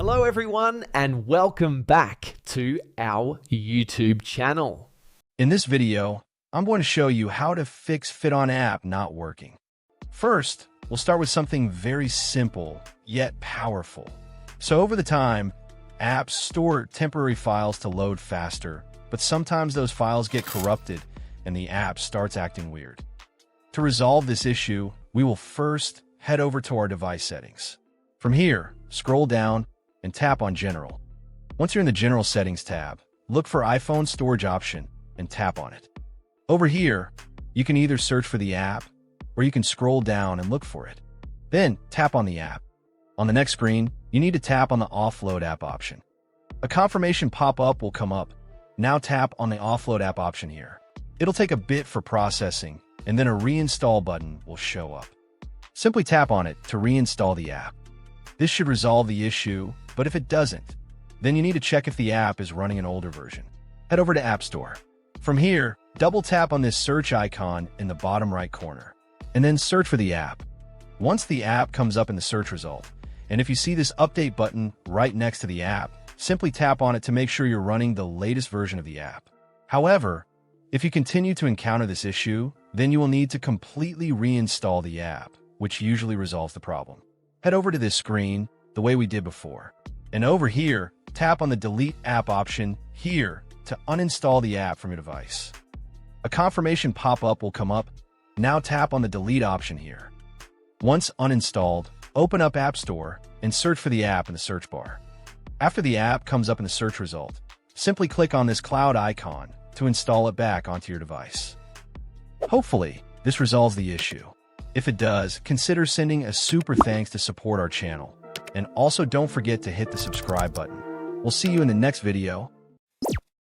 Hello everyone and welcome back to our YouTube channel. In this video, I'm going to show you how to fix FitOn app not working. First, we'll start with something very simple yet powerful. So over the time, apps store temporary files to load faster, but sometimes those files get corrupted and the app starts acting weird. To resolve this issue, we will first head over to our device settings. From here, scroll down and tap on General. Once you're in the General Settings tab, look for iPhone Storage option and tap on it. Over here, you can either search for the app or you can scroll down and look for it. Then tap on the app. On the next screen, you need to tap on the Offload app option. A confirmation pop-up will come up. Now tap on the Offload app option here. It'll take a bit for processing, and then a reinstall button will show up. Simply tap on it to reinstall the app. This should resolve the issue, but if it doesn't, then you need to check if the app is running an older version. Head over to App Store. From here, double tap on this search icon in the bottom right corner, and then search for the app. Once the app comes up in the search result, and if you see this update button right next to the app, simply tap on it to make sure you're running the latest version of the app. However, if you continue to encounter this issue, then you will need to completely reinstall the app, which usually resolves the problem. Head over to this screen the way we did before. And over here, tap on the Delete App option here to uninstall the app from your device. A confirmation pop-up will come up. Now tap on the Delete option here. Once uninstalled, open up App Store and search for the app in the search bar. After the app comes up in the search result, simply click on this cloud icon to install it back onto your device. Hopefully, this resolves the issue. If it does, consider sending a super thanks to support our channel. And also don't forget to hit the subscribe button. We'll see you in the next video.